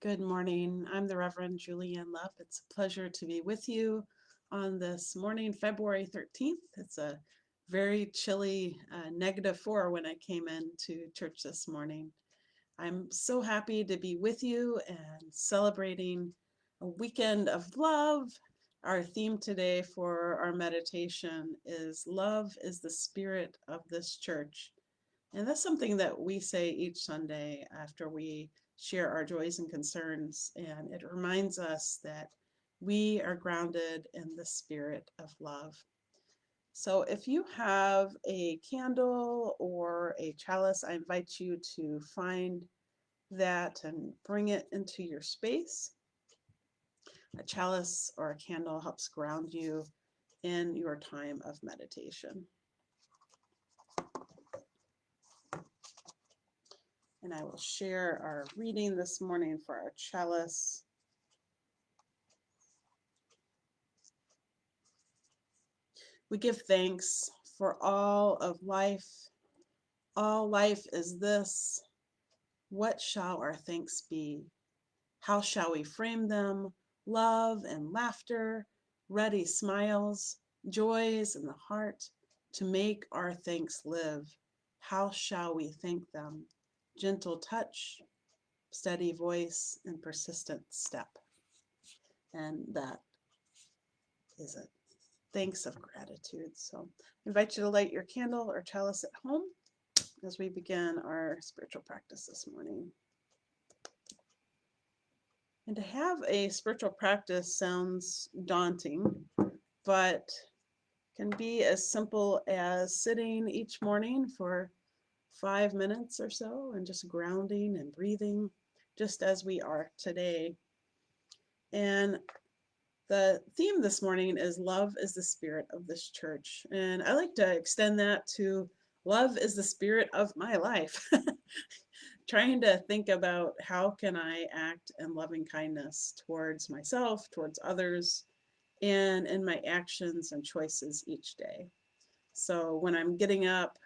Good morning. I'm the Reverend Julianne Lepp. It's a pleasure to be with you on this morning, February 13th. It's a very chilly -4 when I came into church this morning. I'm so happy to be with you and celebrating a weekend of love. Our theme today for our meditation is Love is the Spirit of this church. And that's something that we say each Sunday after we share our joys and concerns. And it reminds us that we are grounded in the spirit of love. So if you have a candle or a chalice, I invite you to find that and bring it into your space. A chalice or a candle helps ground you in your time of meditation. And I will share our reading this morning for our chalice. We give thanks for all of life. All life is this. What shall our thanks be? How shall we frame them? Love and laughter, ready smiles, joys in the heart to make our thanks live. How shall we thank them? Gentle touch, steady voice, and persistent step. And that is it. Thanks of gratitude. So I invite you to light your candle or chalice at home as we begin our spiritual practice this morning. And to have a spiritual practice sounds daunting, but can be as simple as sitting each morning for 5 minutes or so and just grounding and breathing just as we are today. And the theme this morning is Love is the Spirit of this church. And I like to extend that to love is the spirit of my life. Trying to think about how can I act in loving kindness towards myself, towards others, and in my actions and choices each day. So when I'm getting up,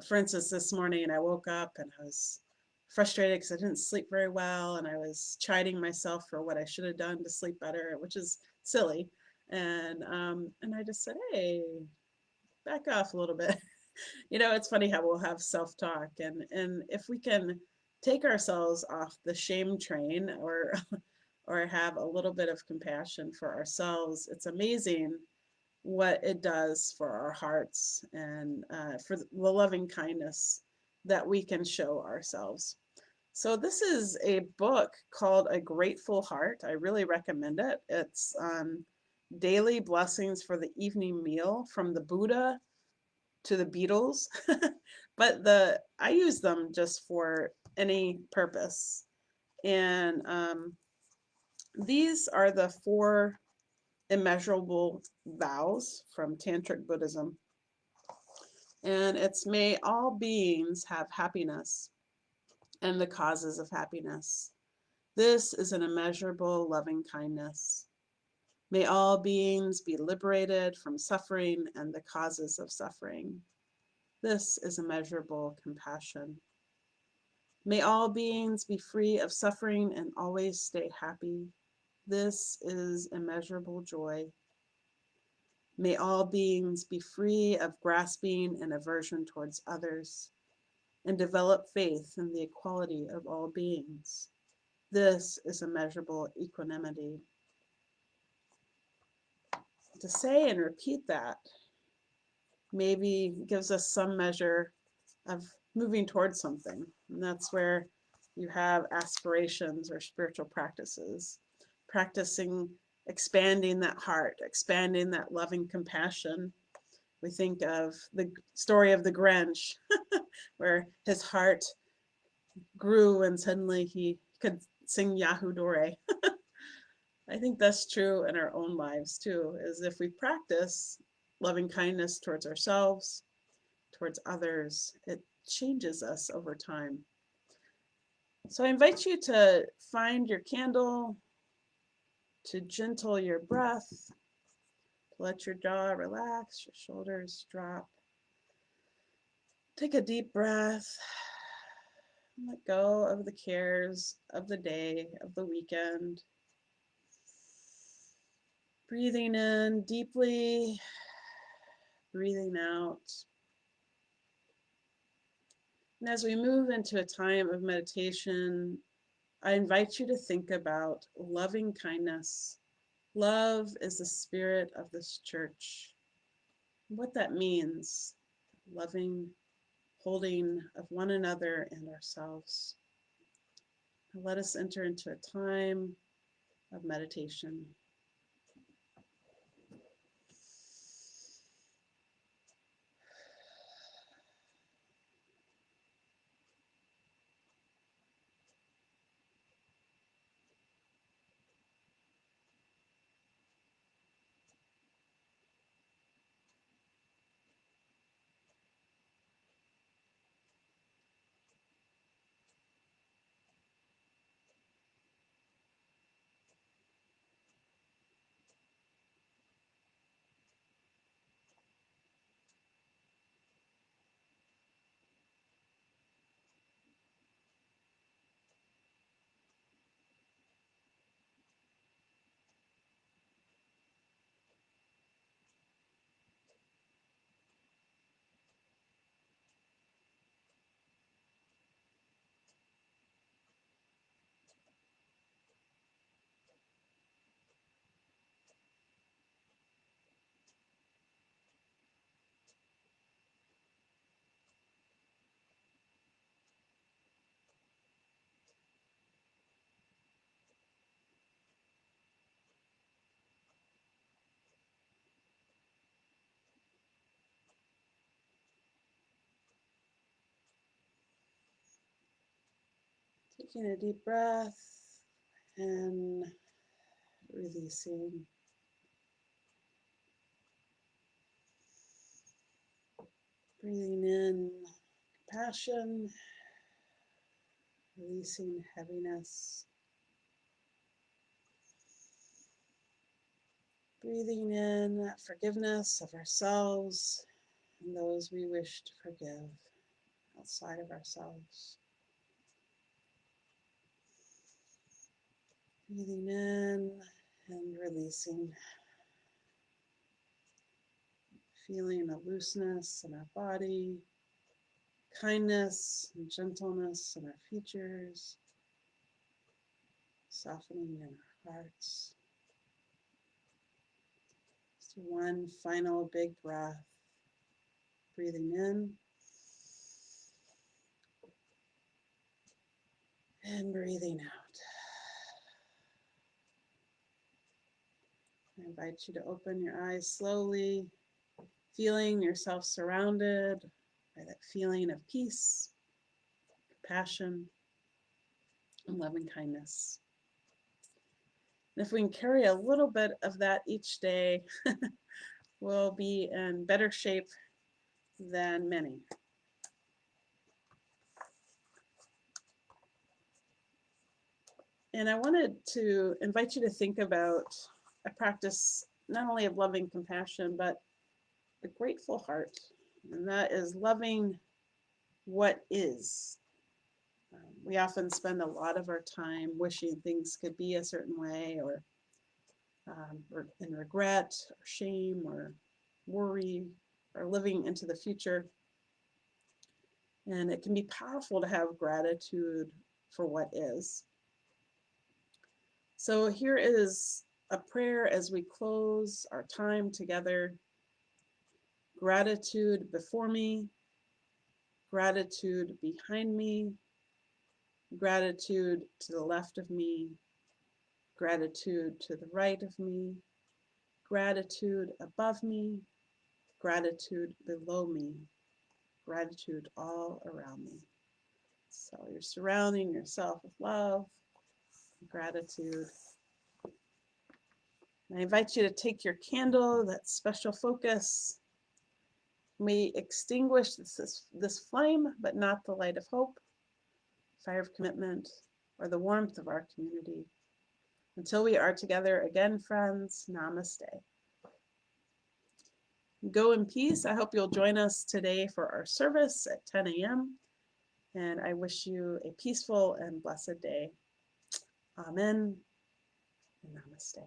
for instance, this morning I woke up and I was frustrated because I didn't sleep very well, and I was chiding myself for what I should have done to sleep better, which is silly. And I just said, "Hey, back off a little bit." It's funny how we'll have self-talk, and if we can take ourselves off the shame train or or have a little bit of compassion for ourselves, it's amazing what it does for our hearts and for the loving kindness that we can show ourselves. So this is a book called A Grateful Heart. I really recommend it. It's daily blessings for the evening meal, from the Buddha to the Beatles. But I use them just for any purpose. And these are the 4 immeasurable vows from Tantric Buddhism. And it's may all beings have happiness and the causes of happiness. This is an immeasurable loving kindness. May all beings be liberated from suffering and the causes of suffering. This is immeasurable compassion. May all beings be free of suffering and always stay happy. This is immeasurable joy. May all beings be free of grasping and aversion towards others, and develop faith in the equality of all beings. This is immeasurable equanimity. To say and repeat that maybe gives us some measure of moving towards something. And that's where you have aspirations or spiritual practices, practicing expanding that heart, expanding that loving compassion. We think of the story of the Grinch, where his heart grew and suddenly he could sing Yahoo Dore. I think that's true in our own lives too, is if we practice loving kindness towards ourselves, towards others, it changes us over time. So I invite you to find your candle, to gentle your breath, to let your jaw relax, your shoulders drop. Take a deep breath Let go of the cares of the day, of the weekend. Breathing in deeply, breathing out. And as we move into a time of meditation, I invite you to think about loving kindness. Love is the spirit of this church. What that means, loving, holding of one another and ourselves. Let us enter into a time of meditation. Taking a deep breath and releasing. Breathing in compassion, releasing heaviness. Breathing in forgiveness of ourselves and those we wish to forgive outside of ourselves. Breathing in and releasing. Feeling a looseness in our body, kindness and gentleness in our features, softening in our hearts. Just one final big breath. Breathing in and breathing out. I invite you to open your eyes slowly, feeling yourself surrounded by that feeling of peace, compassion, and loving kindness. And if we can carry a little bit of that each day, we'll be in better shape than many. And I wanted to invite you to think about a practice not only of loving compassion, but a grateful heart. And that is loving what is. We often spend a lot of our time wishing things could be a certain way, or in regret, or shame, or worry, or living into the future. And it can be powerful to have gratitude for what is. So here is a prayer as we close our time together. Gratitude before me, gratitude behind me, gratitude to the left of me, gratitude to the right of me, gratitude above me, gratitude below me, gratitude all around me. So you're surrounding yourself with love, gratitude. And I invite you to take your candle, that special focus. We extinguish this flame, but not the light of hope, fire of commitment, or the warmth of our community. Until we are together again, friends, namaste. Go in peace. I hope you'll join us today for our service at 10 a.m. And I wish you a peaceful and blessed day. Amen and namaste.